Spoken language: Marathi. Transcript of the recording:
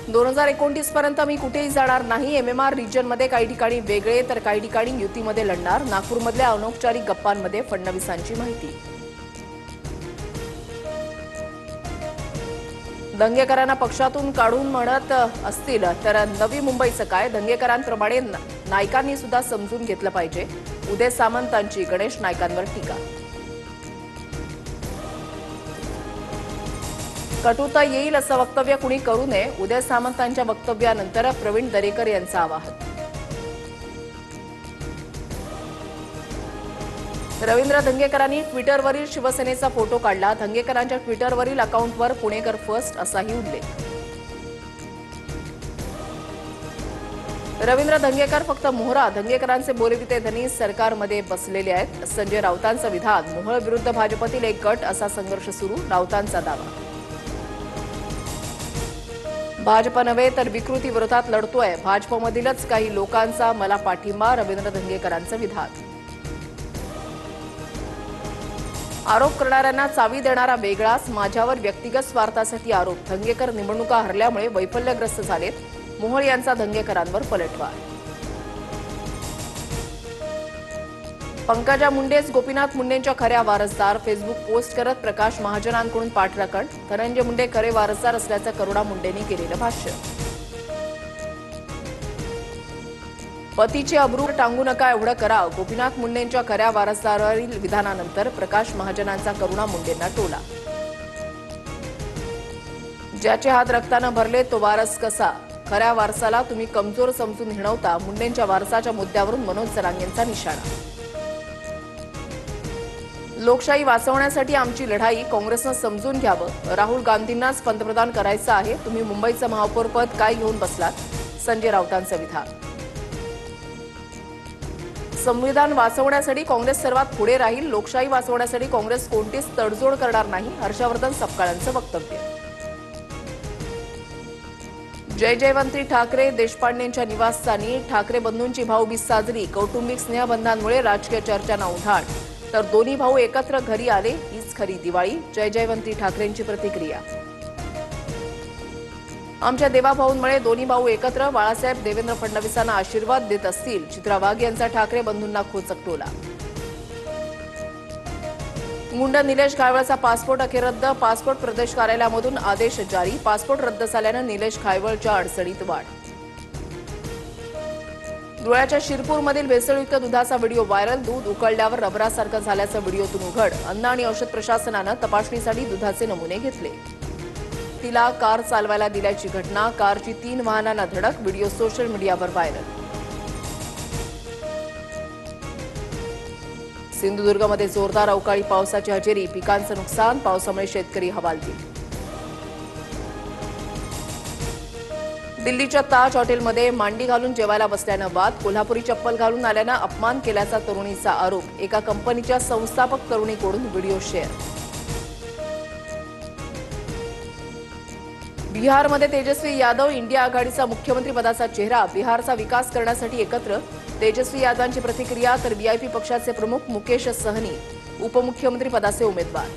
2029 पर्यंत मी कुठेही जाणार नाही। एमएमआर रिजनमध्ये काही ठिकाणी वेगळे तर काही ठिकाणी युतीमध्ये लढणार। नागपूरमधल्या अनौपचारिक गप्पांमध्ये फडणवीसांची माहिती। दंगेकरांना पक्षातून काढून म्हणत असतील तर नवी मुंबईचं काय? दंगेकरांप्रमाणे नायकांनी सुद्धा समजून घेतलं पाहिजे। उदय सामंतांची गणेश नायकांवर टीका। कटुता येईल असं वक्तव्य कुणी करू नये। उदय सामंतांच्या वक्तव्यानंतर प्रवीण दरेकर यांचं आवाहन। रवींद्र धंगेकरांनी ट्विटरवरील शिवसेनेचा फोटो काढला। धंगेकरांच्या ट्विटरवरील अकाउंटवर पुणेकर फर्स्ट असाही उल्लेख। रवींद्र धंगेकर फक्त मोहरा, धंगेकरांचे बोलविते धनी सरकारमध्ये बसलेले आहेत। संजय राऊतांचं विधान। मोहोळ विरुद्ध भाजपतील एक गट असा संघर्ष सुरू, राऊतांचा दावा। भाजप नव्हे तर विकृती विरोधात लढतोय। भाजपमधीलच काही लोकांचा मला पाठिंबा, रवींद्र धंगेकरांचं विधान। आरोप करणाऱ्यांना चावी देणारा वेगळाच, माझ्यावर व्यक्तिगत स्वार्थासाठी आरोप। धंगेकर निवडणुका हरल्यामुळे वैफल्यग्रस्त झालेत। मोहोळ यांचा धंगेकरांवर पलटवार। पंकजा मुंडेच गोपीनाथ मुंडेंच्या खऱ्या वारसदार। फेसबुक पोस्ट करत प्रकाश महाजनांकडून पाठराखण। धनंजय मुंडे खरे वारसदार असल्याचं करुणा मुंडेंनी केलेलं भाष्य। पतीचे अब्रू टांगू नका एवढं करा। गोपीनाथ मुंडेंच्या खऱ्या वारसदारावरील विधानानंतर प्रकाश महाजनांचा करुणा मुंडेंना टोला। ज्याचे हात रक्तानं भरले तो वारस कसा? खऱ्या वारसाला तुम्ही कमजोर समजून हिणवता। मुंडेंच्या वारसाच्या मुद्द्यावरून मनोज जरांगेंचा निशाणा। लोकशाही वाचवण्यासाठी आमची लढाई काँग्रेसनं समजून घ्यावं। राहुल गांधींनाच पंतप्रधान करायचं आहे। तुम्ही मुंबईचं महापौरपद काय घेऊन बसलात? संजय राऊतांचं विधान। संविधान वाचवण्यासाठी काँग्रेस सर्वात पुढे राहील। लोकशाही वाचवण्यासाठी काँग्रेस कोणतीच तडजोड करणार नाही, हर्षवर्धन सपकाळांचं वक्तव्य। जय जयवंती ठाकरे देशपांडेंच्या निवासस्थानी ठाकरे बंधूंची भाऊबीज साजरी। कौटुंबिक स्नेहबंधांमुळे राजकीय चर्चांना उधाण, तर दोन्ही भाऊ एकत्र घरी आले हीच खरी दिवाळी। जय जयवंती ठाकरेंची प्रतिक्रिया। आमच्या देवाभाऊंमुळे दोन्ही भाऊ एकत्र। बाळासाहेब देवेंद्र फडणवीसांना आशीर्वाद देत असतील। चित्रा वाघ यांचा ठाकरे बंधूंना खोचक टोला। गुंड निलेश घायवळचा पासपोर्ट अखेर रद्द। पासपोर्ट प्रदेश कार्यालयामधून आदेश जारी। पासपोर्ट रद्द झाल्यानं निलेश घायवळच्या अडचणीत वाढ। धुळ्याच्या शिरपूरमधील भेसळयुक्त दुधाचा व्हिडिओ व्हायरल। दूध उकळल्यावर रबरासारखं झाल्याचं व्हिडिओतून उघड। अन्न आणि औषध प्रशासनानं तपासणीसाठी दुधाचे नमुने घेतले। तिला कार चालवायला दिल्याची घटना। कारची 3 वाहनांना धडक। व्हिडिओ सोशल मीडियावर व्हायरल। सिंधुदुर्गमध्ये जोरदार अवकाळी पावसाची हजेरी। पिकांचं नुकसान। पावसामुळे शेतकरी हवालदिल। दिल्लीच्या ताज हॉटेलमध्ये मांडी घालून जेवायला बसल्यानं वाद। कोल्हापुरी चप्पल घालून आल्यानं अपमान केल्याचा तरुणीचा आरोप। एका कंपनीच्या संस्थापक तरुणीकडून व्हिडिओ शेअर। बिहारमध्ये तेजस्वी यादव इंडिया आघाडीचा मुख्यमंत्रीपदाचा चेहरा। बिहारचा विकास करण्यासाठी एकत्र। तेजस्वी यादवांची प्रतिक्रिया। तर व्हीआयपी पक्षाचे प्रमुख मुकेश सहनी उपमुख्यमंत्रीपदाचे उमेदवार।